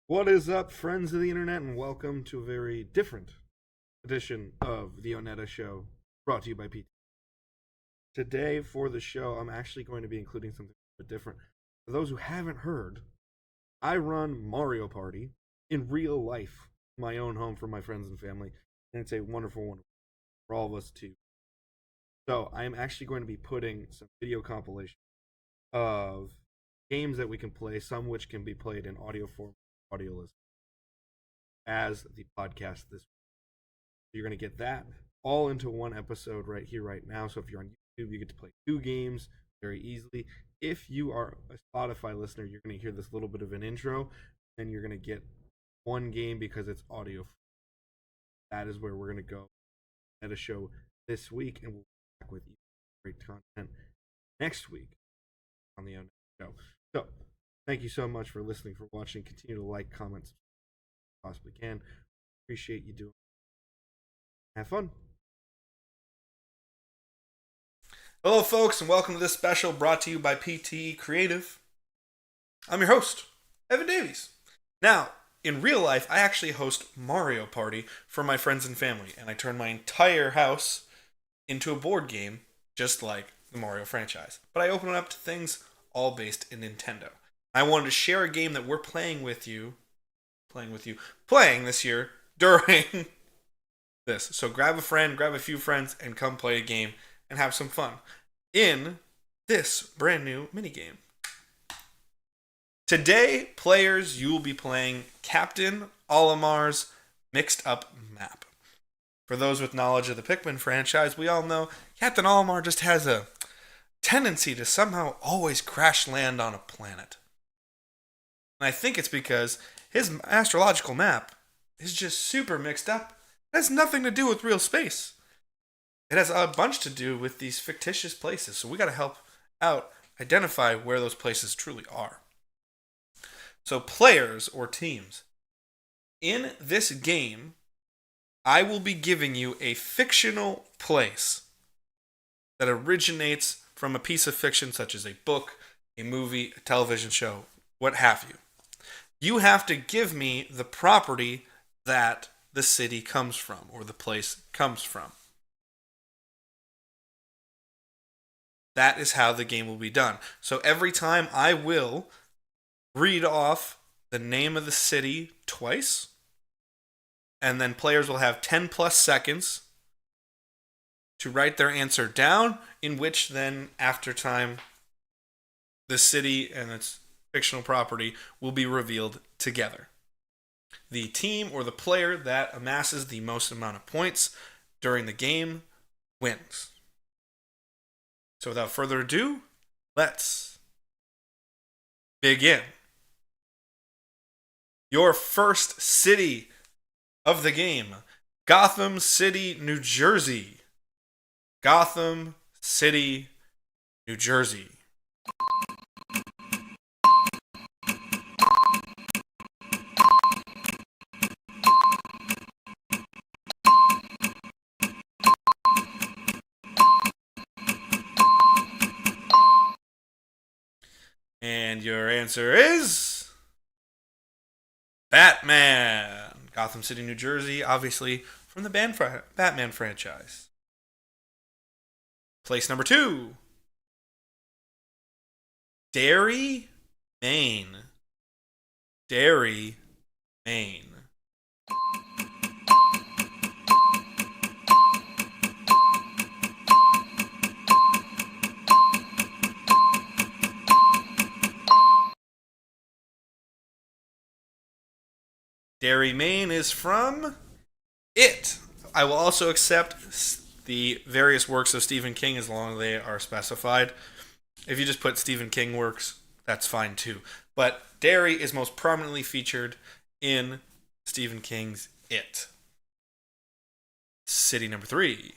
What is up, friends of the internet, and welcome to a very different edition of the ONETA Show, brought to you by PTE. Today, for the show, I'm actually going to be including something a bit different. For those who haven't heard, I run Mario Party in real life, my own home for my friends and family, and it's a wonderful one for all of us too. So, I am actually going to be putting some video compilation of games that we can play, some which can be played in audio form, audio list, as the podcast this week. You're going to get that all into one episode right here, right now. So if you're on YouTube, you get to play two games very easily. If you are a Spotify listener, you're going to hear this little bit of an intro, and you're going to get one game because it's audio. That is where we're going to go at a show this week, and we'll be back with you great content next week on the ONETA Show. So, thank you so much for listening, for watching. Continue to like, comment, subscribe, possibly can. Appreciate you doing. Have fun. Hello, folks, and welcome to this special brought to you by PTE Creative. I'm your host, Evan Davies. Now, in real life, I actually host Mario Party for my friends and family, and I turn my entire house into a board game, just like the Mario franchise. But I open it up to things all based in Nintendo. I wanted to share a game that we're playing this year during this. So grab a friend, grab a few friends, and come play a game and have some fun in this brand new minigame. Today, players, you will be playing Captain Olimar's Mixed Up Map. For those with knowledge of the Pikmin franchise, we all know Captain Olimar just has a tendency to somehow always crash land on a planet. And I think it's because his astrological map is just super mixed up. It has nothing to do with real space. It has a bunch to do with these fictitious places. So we got to help out identify where those places truly are. So players or teams, in this game, I will be giving you a fictional place that originates from a piece of fiction such as a book, a movie, a television show, what have you. You have to give me the property that the city comes from, or the place comes from. That is how the game will be done. So every time I will read off the name of the city twice, and then players will have 10 plus seconds to write their answer down, in which then, after time, the city and its fictional property will be revealed together. The team or the player that amasses the most amount of points during the game wins. So without further ado, let's begin. Your first city of the game, Gotham City, New Jersey. Gotham City, New Jersey. And your answer is Batman. Gotham City, New Jersey, obviously from the Batman franchise. Place number 2. Derry, Maine. Derry, Maine. Derry, Maine is from It. I will also accept the various works of Stephen King as long as they are specified. If you just put Stephen King works, that's fine too. But Derry is most prominently featured in Stephen King's It. City number 3.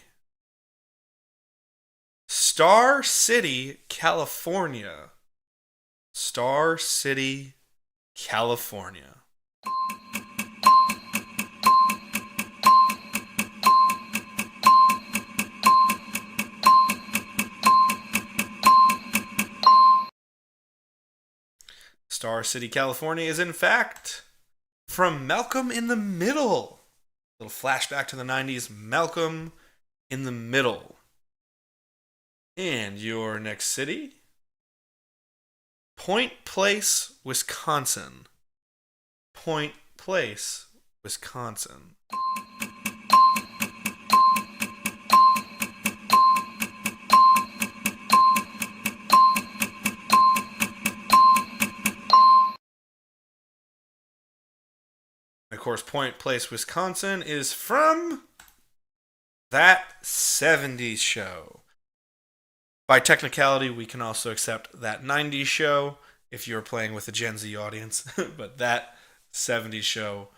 Star City, California. Star City, California. Star City, California is in fact from Malcolm in the Middle. A little flashback to the 90s. Malcolm in the Middle. And your next city? Point Place, Wisconsin. Point Place, Wisconsin. Of course, Point Place, Wisconsin is from That 70s Show. By technicality, we can also accept That 90s Show if you're playing with a Gen Z audience, but That 70s Show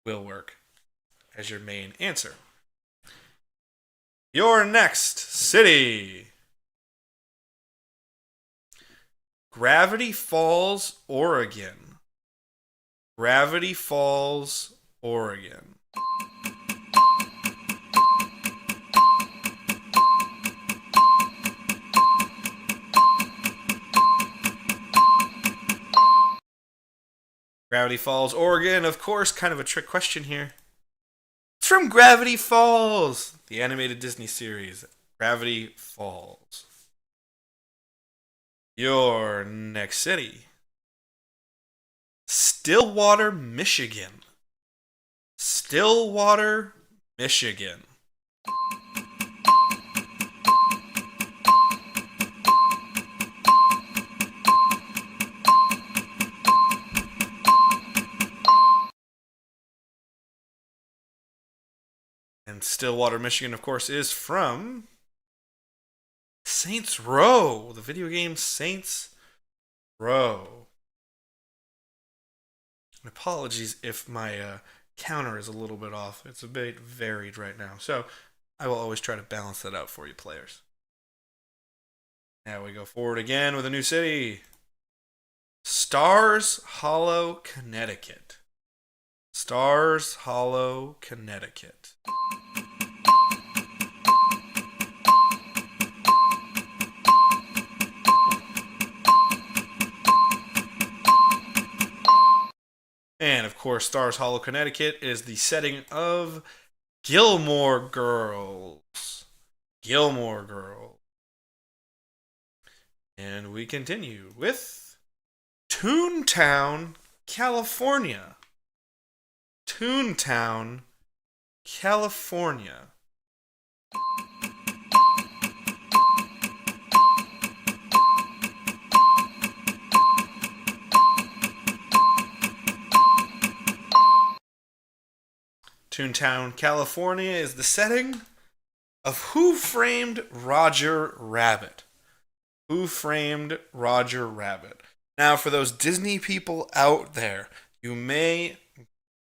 will work as your main answer. Your next city. Gravity Falls, Oregon. Gravity Falls, Oregon. Gravity Falls, Oregon, of course, kind of a trick question here. It's from Gravity Falls, the animated Disney series, Gravity Falls. Your next city. Stillwater, Michigan. Stillwater, Michigan. And Stillwater, Michigan, of course, is from Saints Row, the video game Saints Row. And apologies if my counter is a little bit off. It's a bit varied right now. So I will always try to balance that out for you players. Now we go forward again with a new city. Stars Hollow, Connecticut. Stars Hollow, Connecticut. And of course, Stars Hollow, Connecticut is the setting of Gilmore Girls. Gilmore Girls. And we continue with Toontown, California. Toontown, California. Toontown, California is the setting of Who Framed Roger Rabbit. Who Framed Roger Rabbit. Now, for those Disney people out there, you may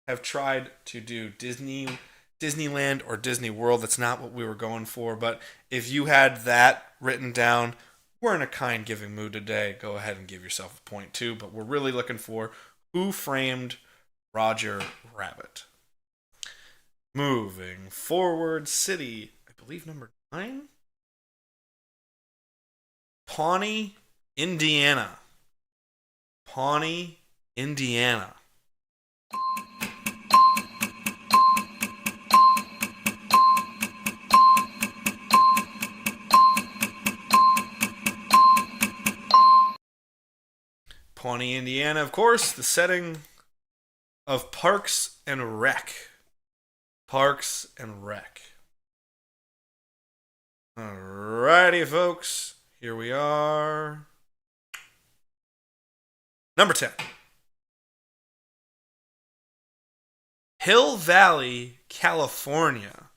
have tried to do Disneyland or Disney World. That's not what we were going for, but if you had that written down, we're in a kind giving mood today. Go ahead and give yourself a point too, but we're really looking for Who Framed Roger Rabbit. Moving forward, city, I believe number 9? Pawnee, Indiana. Pawnee, Indiana. Pawnee, Indiana, of course, the setting of Parks and Rec. Parks and Rec. Alrighty, folks. Here we are. Number 10. Hill Valley, California.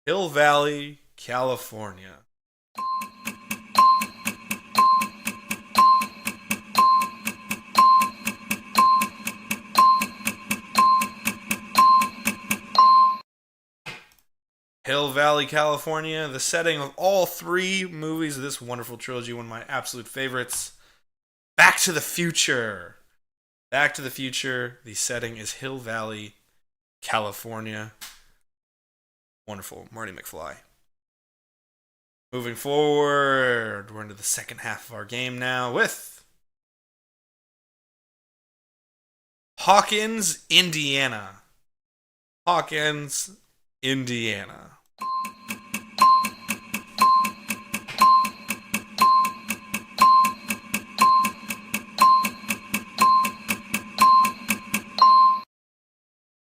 Hill Valley, California. Hill Valley, California, the setting of all 3 movies of this wonderful trilogy, one of my absolute favorites. Back to the Future. Back to the Future, the setting is Hill Valley, California. Wonderful, Marty McFly. Moving forward, we're into the second half of our game now with Hawkins, Indiana. Hawkins, Indiana.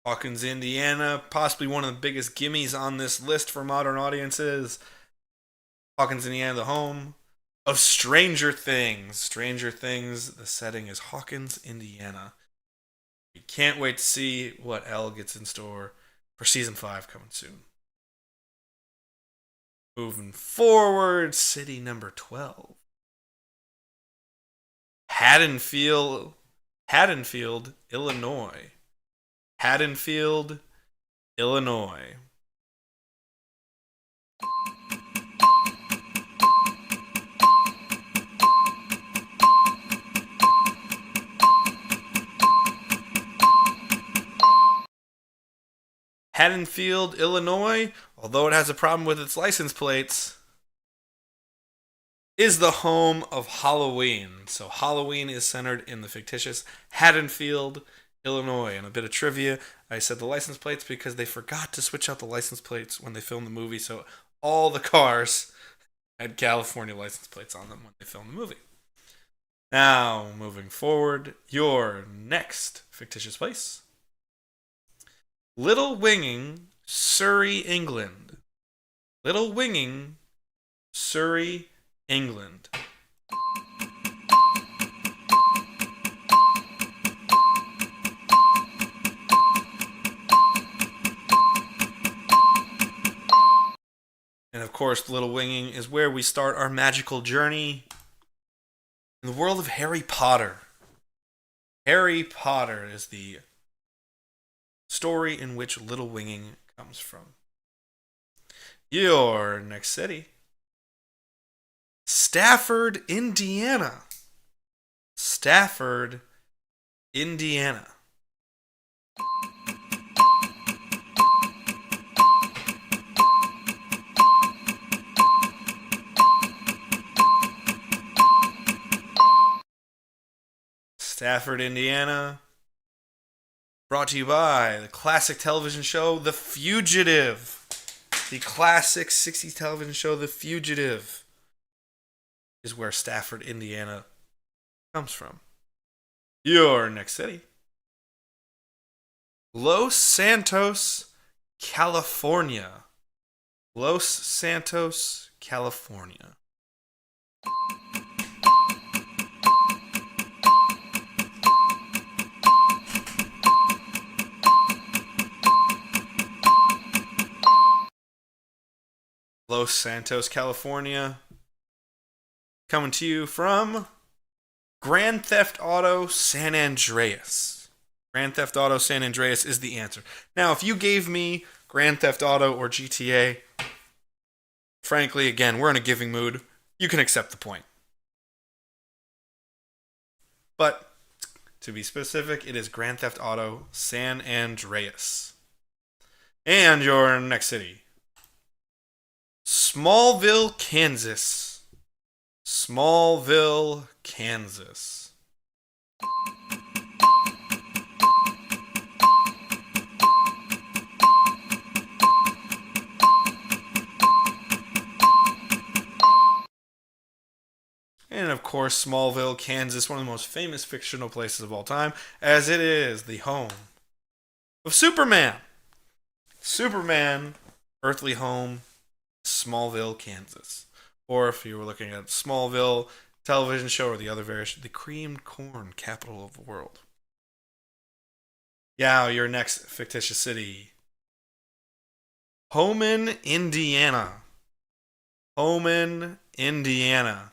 Hawkins, Indiana, possibly one of the biggest gimmies on this list for modern audiences. Hawkins, Indiana, the home of Stranger Things. Stranger Things, the setting is Hawkins, Indiana. We can't wait to see what Elle gets in store for season 5 coming soon. Moving forward, city number 12. Haddonfield, Illinois. Haddonfield, Illinois. Haddonfield, Illinois, although it has a problem with its license plates, is the home of Halloween. So Halloween is centered in the fictitious Haddonfield, Illinois. And a bit of trivia, I said the license plates because they forgot to switch out the license plates when they filmed the movie, so all the cars had California license plates on them when they filmed the movie. Now, moving forward, your next fictitious place. Little Winging, Surrey, England. Little Winging, Surrey, England. And of course, Little Winging is where we start our magical journey in the world of Harry Potter. Harry Potter is the story in which Little Winging comes from. Your next city. Stafford, Indiana. Stafford, Indiana. Stafford, Indiana. Brought to you by the classic television show, The Fugitive. The classic 60s television show, The Fugitive, is where Stafford, Indiana comes from. Your next city. Los Santos, California. Los Santos, California. Los Santos, California. Coming to you from Grand Theft Auto San Andreas. Grand Theft Auto San Andreas is the answer. Now, if you gave me Grand Theft Auto or GTA, frankly, again, we're in a giving mood. You can accept the point. But, to be specific, it is Grand Theft Auto San Andreas. And your next city. Smallville, Kansas. Smallville, Kansas. And of course, Smallville, Kansas, one of the most famous fictional places of all time, as it is the home of Superman. Superman, earthly home, Smallville, Kansas. Or if you were looking at Smallville television show or the other variation, the creamed corn capital of the world. Yeah, your next fictitious city. Homan, Indiana. Homan, Indiana.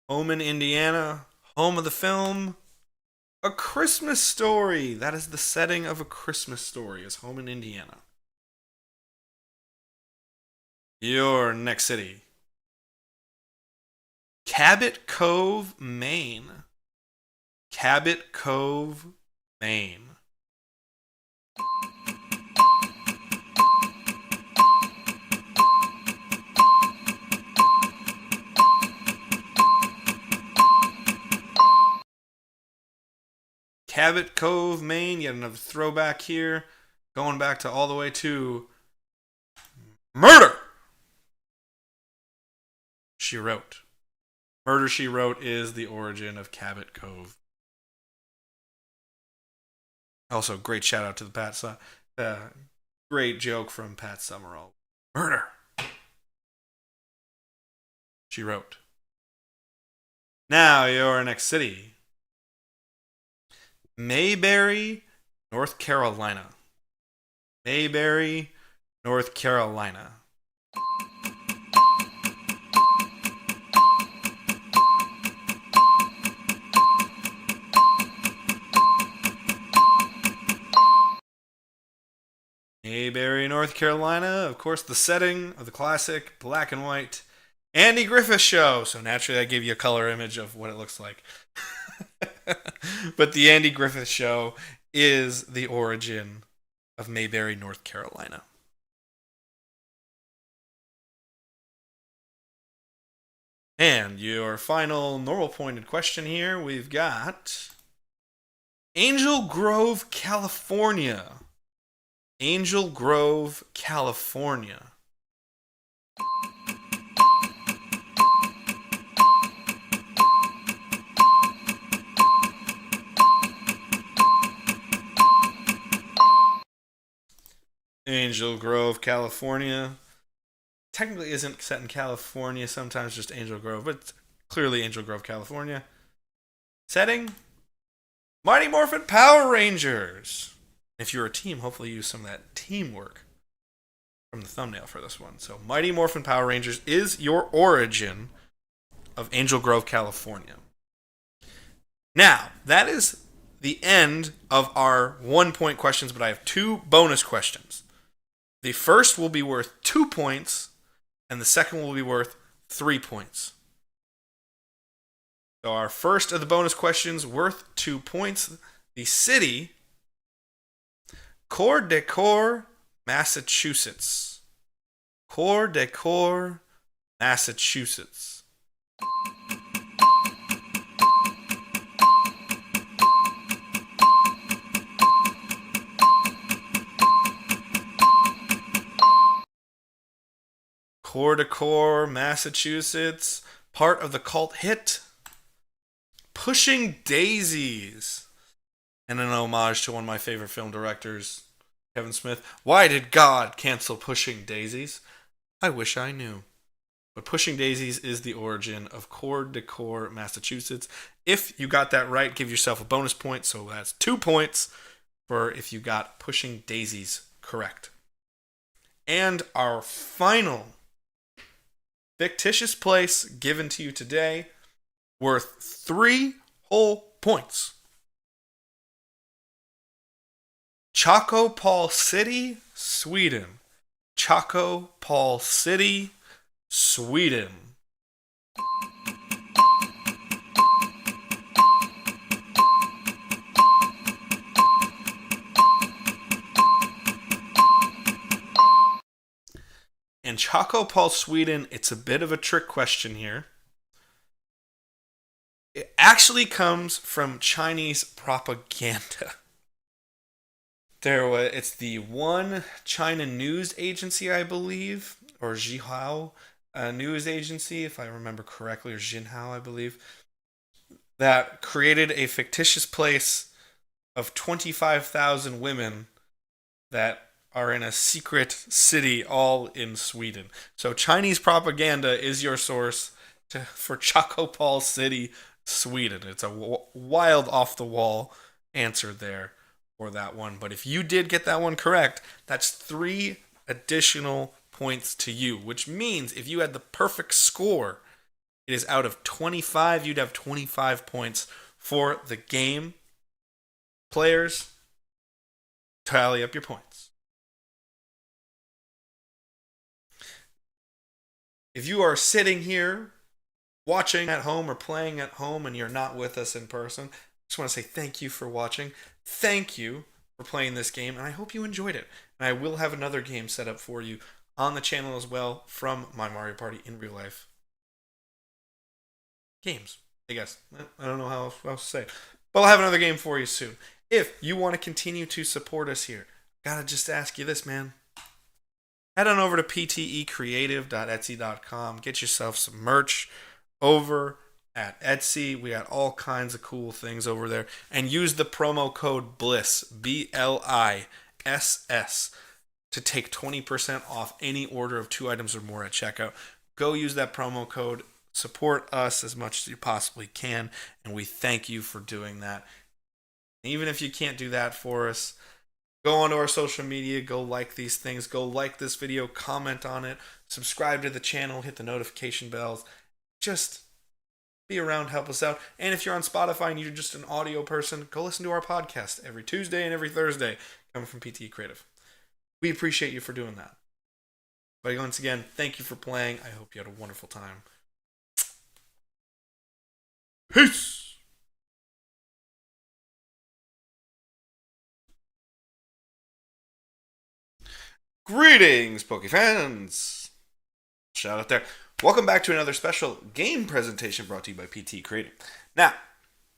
Homan, Indiana, home of the film A Christmas Story. That is the setting of A Christmas Story, is Homan, Indiana. Your next city. Cabot Cove, Maine. Cabot Cove, Maine. Cabot Cove, Maine. Yet another throwback here. Going back to all the way to Murder, She Wrote. Murder, She Wrote is the origin of Cabot Cove. Also, great shout out to the great joke from Pat Summerall. Murder, She Wrote. Now, your next city. Mayberry, North Carolina. Mayberry, North Carolina. Mayberry, North Carolina. Of course, the setting of the classic black and white Andy Griffith Show. So naturally, I gave you a color image of what it looks like. But the Andy Griffith Show is the origin of Mayberry, North Carolina. And your final normal pointed question here, we've got Angel Grove, California. Angel Grove, California. Angel Grove, California. Technically isn't set in California, sometimes just Angel Grove, but clearly Angel Grove, California. Setting? Mighty Morphin Power Rangers. If you're a team, hopefully use some of that teamwork from the thumbnail for this one. So Mighty Morphin Power Rangers is your origin of Angel Grove, California. Now, that is the end of our 1-point questions, but I have 2 bonus questions. The first will be worth 2 points, and the second will be worth 3 points. So our first of the bonus questions worth 2 points. The city, Coeur d'Alene, Massachusetts. Coeur d'Alene, Massachusetts. Coeur d'Alene, Massachusetts. Part of the cult hit Pushing Daisies. And an homage to one of my favorite film directors, Kevin Smith. Why did God cancel Pushing Daisies? I wish I knew. But Pushing Daisies is the origin of Coeur d'Alene, Massachusetts. If you got that right, give yourself a bonus point. So that's 2 points for if you got Pushing Daisies correct. And our final fictitious place given to you today, worth 3 whole points. Chocopol City, Sweden. Chocopol City, Sweden. In Chocopol, Sweden, it's a bit of a trick question here. It actually comes from Chinese propaganda. It's the One China News Agency, I believe, or Zhihao News Agency, if I remember correctly, or Jinhao, I believe, that created a fictitious place of 25,000 women that are in a secret city all in Sweden. So Chinese propaganda is your source for Chocopol City, Sweden. It's a wild off-the-wall answer there for that one. But if you did get that one correct, that's 3 additional points to you, which means if you had the perfect score, it is out of 25, you'd have 25 points for the game. Players, tally up your points. If you are sitting here watching at home or playing at home and you're not with us in person, I just want to say thank you for watching. Thank you for playing this game, and I hope you enjoyed it. And I will have another game set up for you on the channel as well from my Mario Party in real life games, I guess. I don't know how else to say it. But I'll have another game for you soon. If you want to continue to support us here, gotta just ask you this, man. Head on over to ptecreative.etsy.com. Get yourself some merch over at Etsy. We got all kinds of cool things over there. And use the promo code BLISS, BLISS, to take 20% off any order of 2 items or more at checkout. Go use that promo code. Support us as much as you possibly can. And we thank you for doing that. Even if you can't do that for us, go onto our social media, go like these things, go like this video, comment on it, subscribe to the channel, hit the notification bells. Just be around, help us out. And if you're on Spotify and you're just an audio person, go listen to our podcast every Tuesday and every Thursday coming from PTE Creative. We appreciate you for doing that. But once again, thank you for playing. I hope you had a wonderful time. Peace! Greetings, Poke fans! Shout out there. Welcome back to another special game presentation brought to you by PTE Creative. Now,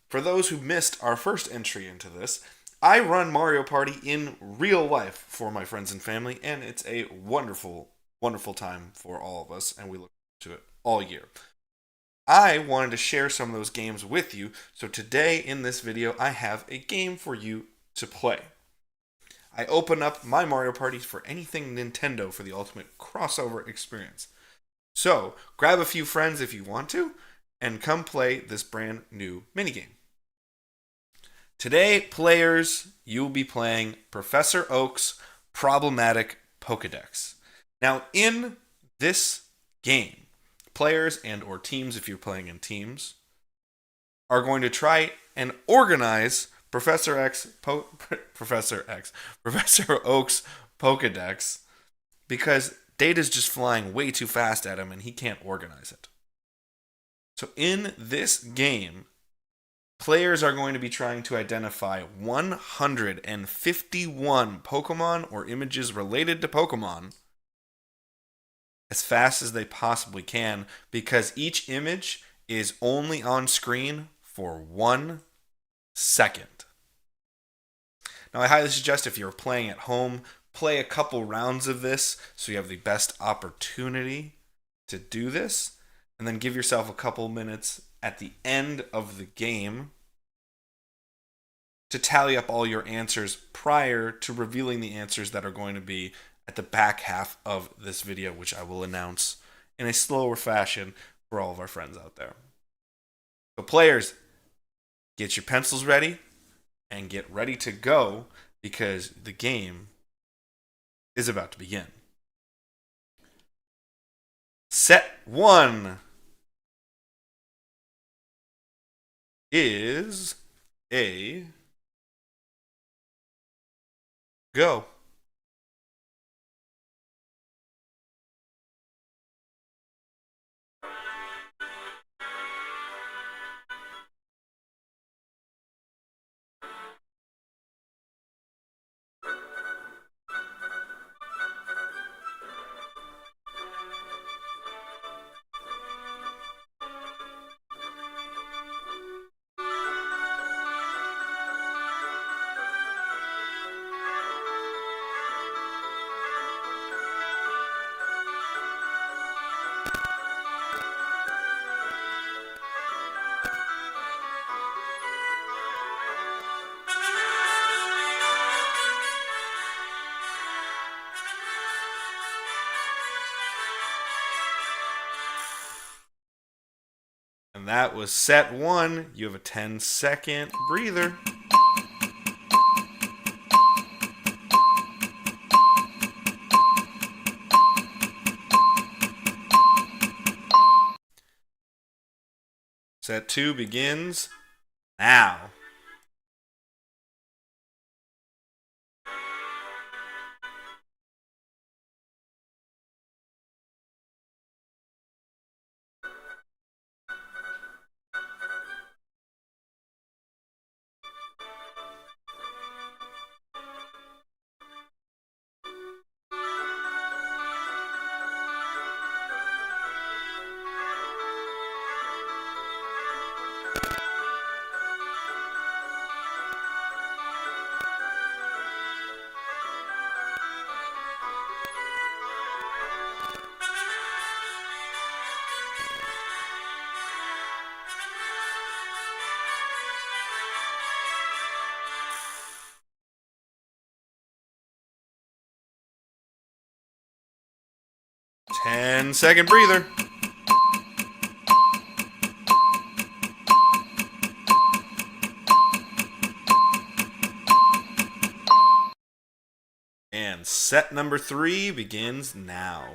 for those who missed our first entry into this, I run Mario Party in real life for my friends and family, and it's a wonderful, wonderful time for all of us, and we look forward to it all year. I wanted to share some of those games with you, so today in this video, I have a game for you to play. I open up my Mario Parties for anything Nintendo for the ultimate crossover experience. So, grab a few friends if you want to, and come play this brand new minigame. Today, players, you'll be playing Professor Oak's Problematic Pokédex. Now, in this game, players and or teams, if you're playing in teams, are going to try and organize Professor Oak's Pokédex because data's just flying way too fast at him and he can't organize it. So in this game, players are going to be trying to identify 151 Pokemon or images related to Pokemon as fast as they possibly can because each image is only on screen for 1 second. Now, I highly suggest if you're playing at home, play a couple rounds of this so you have the best opportunity to do this, and then give yourself a couple minutes at the end of the game to tally up all your answers prior to revealing the answers that are going to be at the back half of this video, which I will announce in a slower fashion for all of our friends out there. So players, get your pencils ready and get ready to go because the game is about to begin. Set 1 is a go. And that was set 1. You have a 10-second breather. Set 2 begins now. 10-second breather. And set number 3 begins now.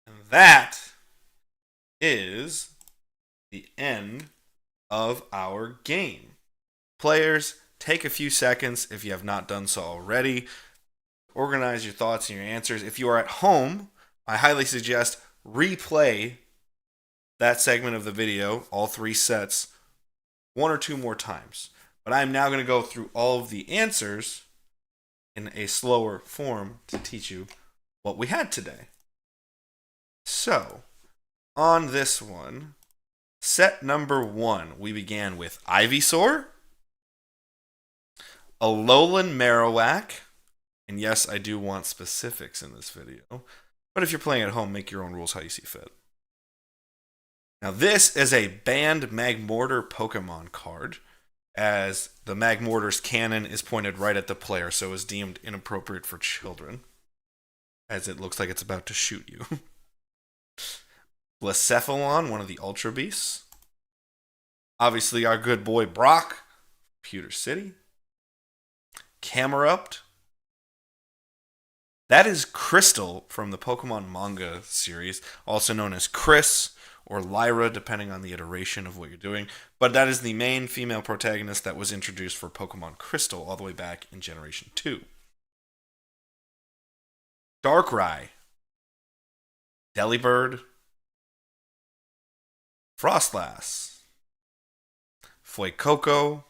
And that is the end of our game. Players, take a few seconds if you have not done so already. Organize your thoughts and your answers. If you are at home, I highly suggest replay that segment of the video, all 3 sets, 1 or 2 more times. But I'm now going to go through all of the answers in a slower form to teach you what we had today. So, on this one, set number 1, we began with Ivysaur, Alolan Marowak, and yes, I do want specifics in this video, but if you're playing at home, make your own rules how you see fit. Now, this is a banned Magmortar Pokemon card, as the Magmortar's cannon is pointed right at the player, so is deemed inappropriate for children, as it looks like it's about to shoot you. Blacephalon, one of the Ultra Beasts. Obviously, our good boy Brock, Pewter City. Camerupt. That is Crystal from the Pokemon manga series, also known as Chris or Lyra, depending on the iteration of what you're doing. But that is the main female protagonist that was introduced for Pokemon Crystal all the way back in Generation 2. Darkrai. Delibird. Frostlass, Fuecoco,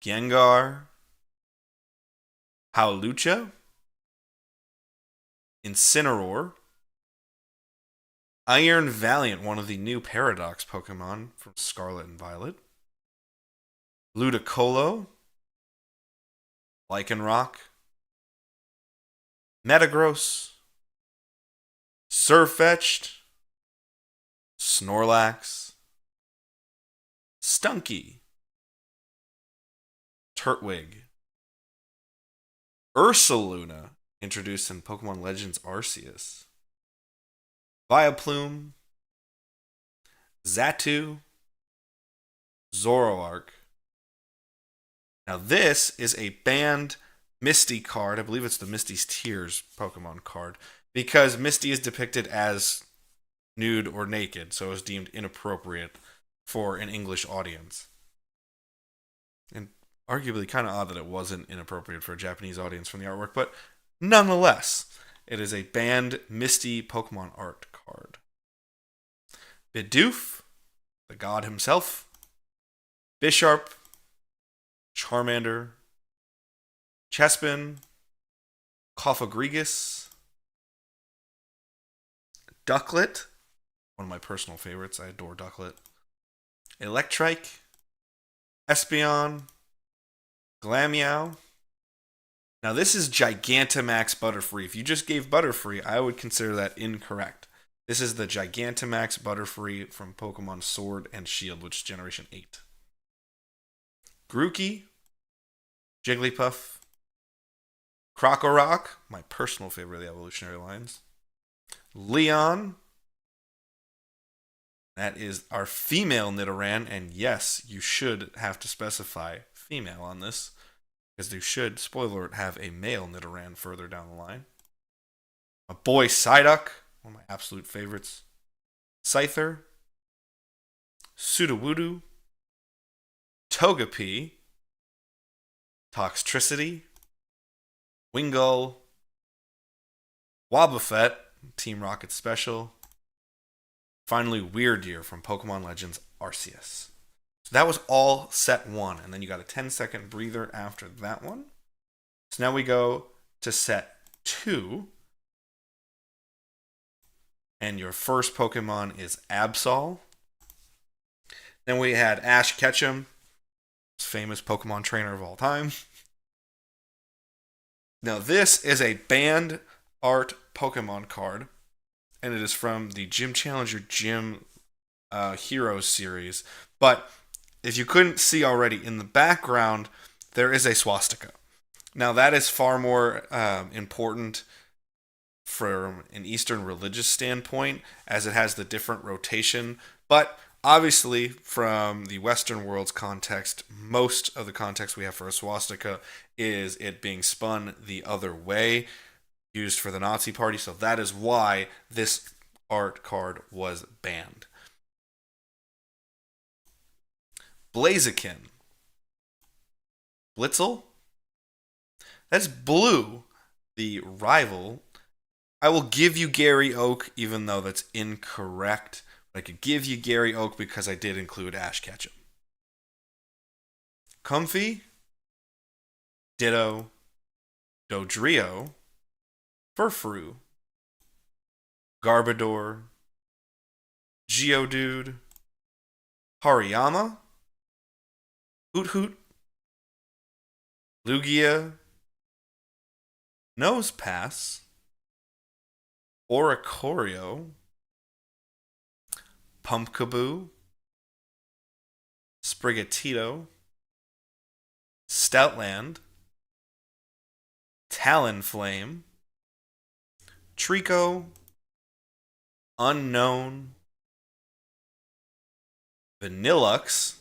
Gengar, Howlucha, Incineroar, Iron Valiant, one of the new Paradox Pokemon from Scarlet and Violet, Ludicolo, Lycanroc, Metagross, Sirfetch'd, Snorlax, Stunky, Turtwig, Ursaluna, introduced in Pokemon Legends Arceus, Vileplume, Xatu, Zoroark. Now this is a banned Misty card. I believe it's the Misty's Tears Pokemon card, because Misty is depicted as nude or naked, so it was deemed inappropriate for an English audience. And arguably kind of odd that it wasn't inappropriate for a Japanese audience from the artwork, but nonetheless, it is a banned Misty Pokemon art card. Bidoof, the god himself, Bisharp, Charmander, Chespin, Cofagrigus, Ducklet, one of my personal favorites. I adore Ducklet. Electrike, Espeon, Glameow. Now this is Gigantamax Butterfree. If you just gave Butterfree, I would consider that incorrect. This is the Gigantamax Butterfree from Pokemon Sword and Shield, which is Generation 8. Grookey, Jigglypuff, Krokorok, my personal favorite of the evolutionary lines. Leon. That is our female Nidoran, and yes, you should have to specify female on this, because you should, spoiler alert, have a male Nidoran further down the line. My boy Psyduck, one of my absolute favorites. Scyther, Sudowoodo, Togepi, Toxtricity, Wingull, Wobbuffet, Team Rocket Special, finally Weirdeer from Pokemon Legends Arceus. So that was all set 1, and then you got a 10-second breather after that one. So now we go to set 2, and your first Pokemon is Absol. Then we had Ash Ketchum, famous Pokemon trainer of all time. Now this is a banned art Pokemon card, and it is from the Gym Challenger Gym Heroes series. But if you couldn't see already, in the background there is a swastika. Now that is far more important from an Eastern religious standpoint, as it has the different rotation. But obviously, from the Western world's context, most of the context we have for a swastika is it being spun the other way, used for the Nazi Party. So that is why this art card was banned. Blaziken. Blitzel. That's blue, the rival. I will give you Gary Oak, even though that's incorrect. But I could give you Gary Oak because I did include Ash Ketchum. Comfy, Ditto, Dodrio, Furfrou, Garbodor, Geodude, Hariyama, Hoot Hoot, Lugia, Nosepass, Oricorio, Pumpkaboo, Sprigatito, Stoutland, Talonflame, Trico, Unknown, Vanillux.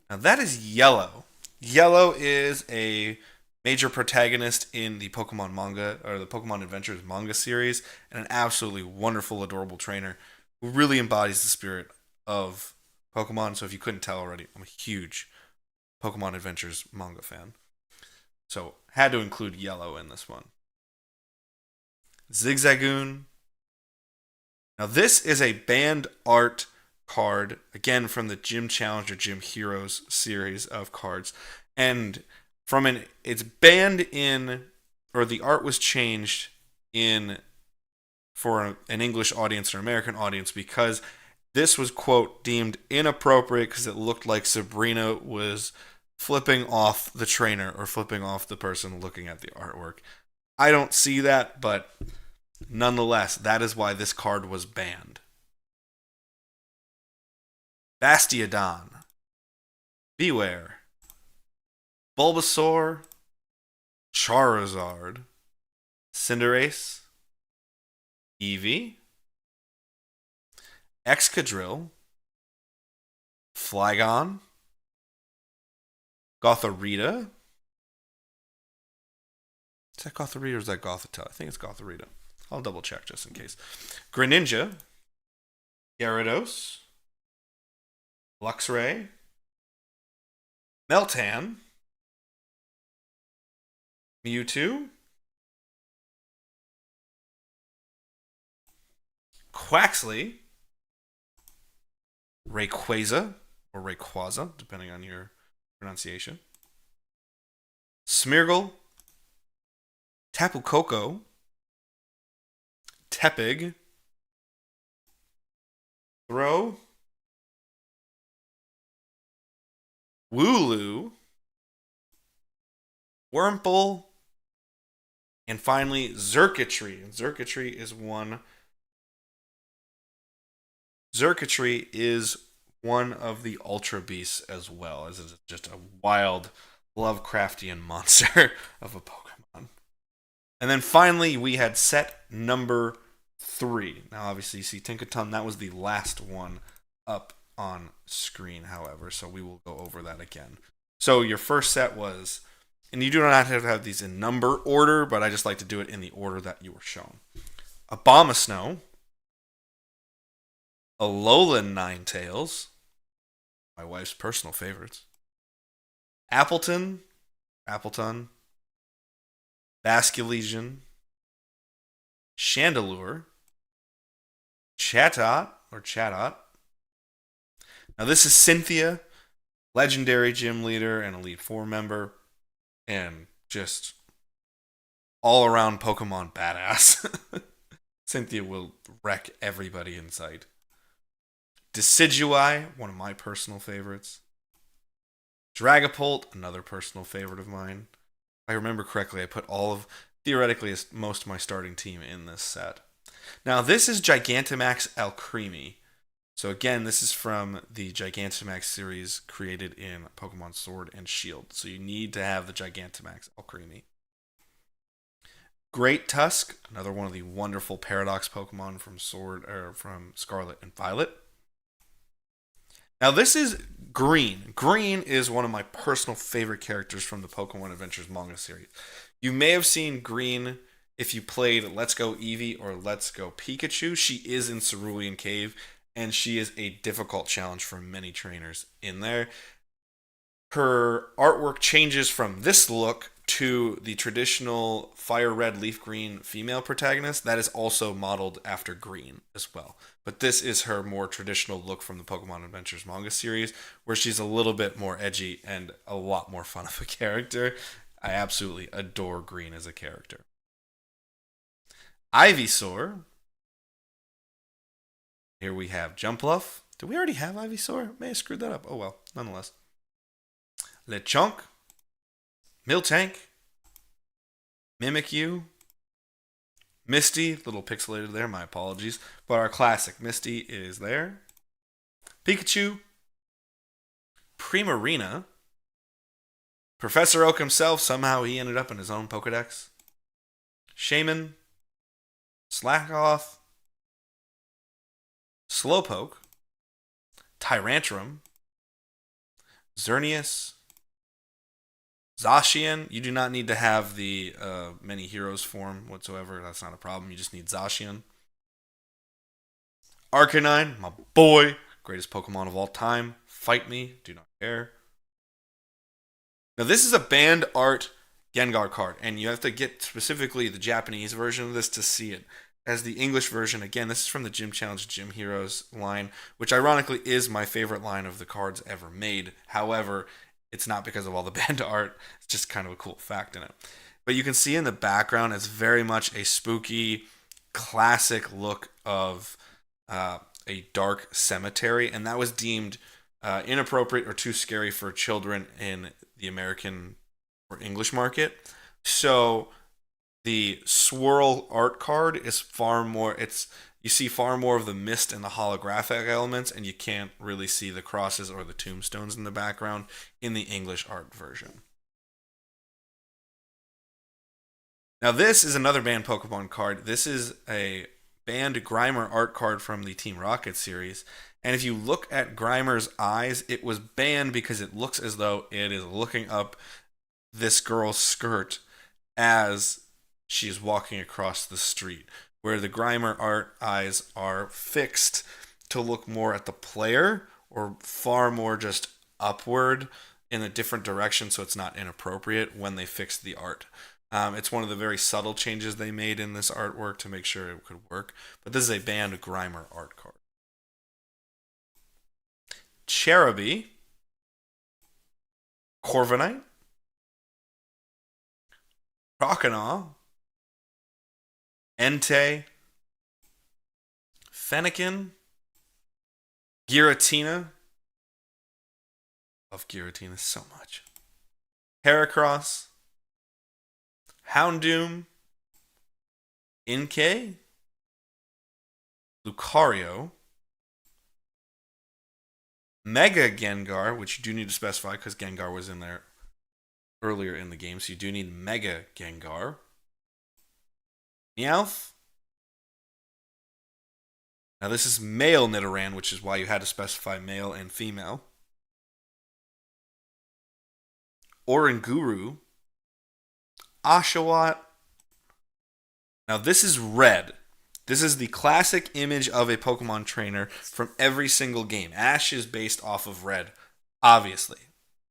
Now that is Yellow. Yellow is a major protagonist in the Pokemon manga, or the Pokemon Adventures manga series, and an absolutely wonderful, adorable trainer who really embodies the spirit of Pokemon. So if you couldn't tell already, I'm a huge Pokemon Adventures manga fan. So had to include Yellow in this one. Zigzagoon. Now this is a banned art card, again from the Gym Challenger Gym Heroes series of cards. And it's banned in, or the art was changed in for an English audience or American audience, because this was, quote, deemed inappropriate because it looked like Sabrina was flipping off the trainer or flipping off the person looking at the artwork. I don't see that, but nonetheless, that is why this card was banned. Bastiodon, Beware, Bulbasaur, Charizard, Cinderace, Eevee, Excadrill, Flygon, Gothorita. Is that Gothorita or is that Gothitelle? I think it's Gothorita. I'll double check just in case. Greninja, Gyarados, Luxray, Meltan, Mewtwo, Quaxley, Rayquaza, or Rayquaza, depending on your pronunciation, Smeargle, Tapu Koko, Tepig, Throw, Wooloo, Wurmple, and finally Xurkitree. And Xurkitree is one of the Ultra Beasts as well, as it's just a wild Lovecraftian monster of a Pokemon. And then finally we had set number 3. Now obviously you see Tinkaton, that was the last one up on screen, however, so we will go over that again. So your first set was, and you do not have to have these in number order, but I just like to do it in the order that you were shown. Abomasnow, Alolan Ninetales, my wife's personal favorites. Appleton, Basculesian, Chandelure, Chatot. Now this is Cynthia, legendary gym leader and Elite Four member, and just all around Pokemon badass. Cynthia will wreck everybody in sight. Decidueye, one of my personal favorites. Dragapult, another personal favorite of mine. If I remember correctly, I put theoretically, most of my starting team in this set. Now, this is Gigantamax Alcremie. So again, this is from the Gigantamax series created in Pokemon Sword and Shield. So you need to have the Gigantamax Alcremie. Great Tusk, another one of the wonderful Paradox Pokemon from Scarlet and Violet. Now this is Green. Green is one of my personal favorite characters from the Pokemon Adventures manga series. You may have seen Green if you played Let's Go Eevee or Let's Go Pikachu. She is in Cerulean Cave, and she is a difficult challenge for many trainers in there. Her artwork changes from this look to the traditional fire red leaf green female protagonist. That is also modeled after Green as well. But this is her more traditional look from the Pokemon Adventures manga series, where she's a little bit more edgy and a lot more fun of a character. I absolutely adore Green as a character. Ivysaur. Here we have Jumpluff. Did we already have Ivysaur? May have screwed that up. Oh well, nonetheless. Lechonk. Miltank. Mimikyu. Misty, a little pixelated there, my apologies. But our classic Misty is there. Pikachu. Primarina. Professor Oak himself, somehow he ended up in his own Pokedex. Shaman. Slackoth. Slowpoke. Tyrantrum. Xerneas. Zacian. You do not need to have the many heroes form whatsoever. That's not a problem. You just need Zacian. Arcanine, my boy. Greatest Pokemon of all time. Fight me. Do not care. Now this is a banned art Gengar card, and you have to get specifically the Japanese version of this to see it. As the English version, again, this is from the Gym Challenge Gym Heroes line, which ironically is my favorite line of the cards ever made. However, it's not because of all the banned art. It's just kind of a cool fact in it. But you can see in the background, it's very much a spooky, classic look of a dark cemetery, and that was deemed inappropriate or too scary for children in the American or English market. So the swirl art card is far more, you see far more of the mist and the holographic elements, and you can't really see the crosses or the tombstones in the background in the English art version. Now this is another banned Pokemon card. This is a banned Grimer art card from the Team Rocket series. And if you look at Grimer's eyes, it was banned because it looks as though it is looking up this girl's skirt as she's walking across the street, where the Grimer art eyes are fixed to look more at the player or far more just upward in a different direction, so it's not inappropriate when they fix the art. It's one of the very subtle changes they made in this artwork to make sure it could work, but this is a banned Grimer art card. Cherubi, Corviknight, Croconaw, Entei, Fennekin, Giratina. Love Giratina so much. Heracross, Houndoom, Inkay, Lucario, Mega Gengar, which you do need to specify because Gengar was in there earlier in the game, so you do need Mega Gengar. Meowth. Now this is male Nidoran, which is why you had to specify male and female. Oranguru. Oshawott. Now this is red. This is the classic image of a Pokemon trainer from every single game. Ash is based off of red obviously,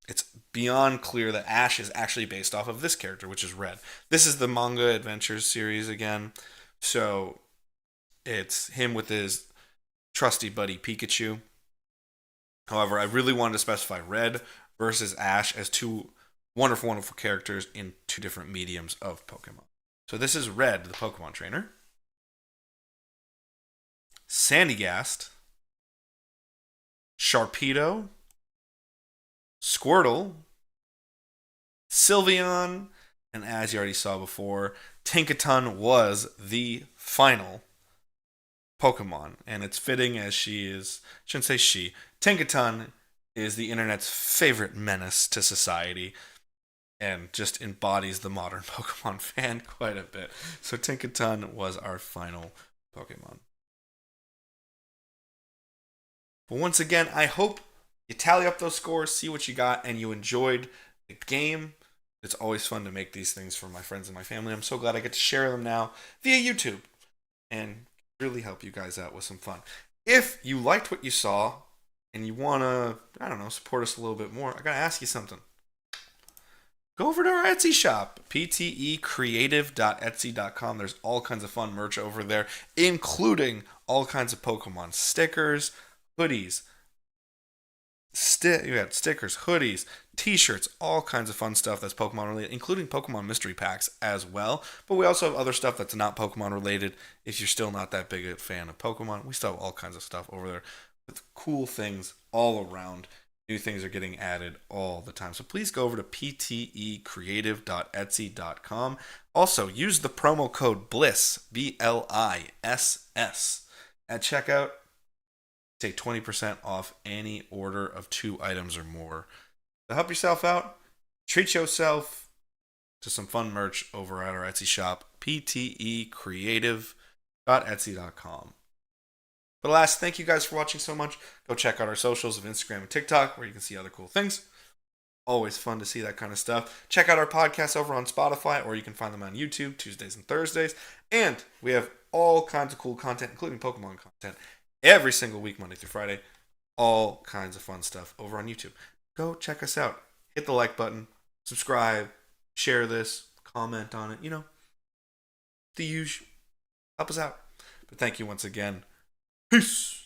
it's beyond clear that Ash is actually based off of this character, which is Red. This is the manga adventures series again. So it's him with his trusty buddy Pikachu. However, I really wanted to specify Red versus Ash as two wonderful, wonderful characters in two different mediums of Pokemon. So this is Red, the Pokemon trainer. Sandygast. Sharpedo. Squirtle. Sylveon. And as you already saw before, Tinkaton was the final Pokemon. And it's fitting as she is, shouldn't say she, Tinkaton is the internet's favorite menace to society and just embodies the modern Pokemon fan quite a bit. So Tinkaton was our final Pokemon. But once again, I hope you tally up those scores, see what you got, and you enjoyed the game. It's always fun to make these things for my friends and my family. I'm so glad I get to share them now via YouTube and really help you guys out with some fun. If you liked what you saw and you want to, I don't know, support us a little bit more, I got to ask you something. Go over to our Etsy shop, ptecreative.etsy.com. There's all kinds of fun merch over there, including all kinds of Pokemon stickers, hoodies, you got stickers, hoodies, t-shirts, all kinds of fun stuff that's Pokemon related, including Pokemon mystery packs as well. But we also have other stuff that's not Pokemon related. If you're still not that big a fan of Pokemon, we still have all kinds of stuff over there with cool things all around. New things are getting added all the time. So please go over to ptecreative.etsy.com. Also, use the promo code BLISS, BLISS, at checkout. Take 20% off any order of 2 items or more. So help yourself out. Treat yourself to some fun merch over at our Etsy shop, ptecreative.etsy.com. But last, thank you guys for watching so much. Go check out our socials of Instagram and TikTok where you can see other cool things. Always fun to see that kind of stuff. Check out our podcasts over on Spotify, or you can find them on YouTube Tuesdays and Thursdays. And we have all kinds of cool content, including Pokemon content, every single week, Monday through Friday. All kinds of fun stuff over on YouTube. Go check us out. Hit the like button, subscribe, share this, comment on it. You know, the usual. Help us out. But thank you once again. Peace.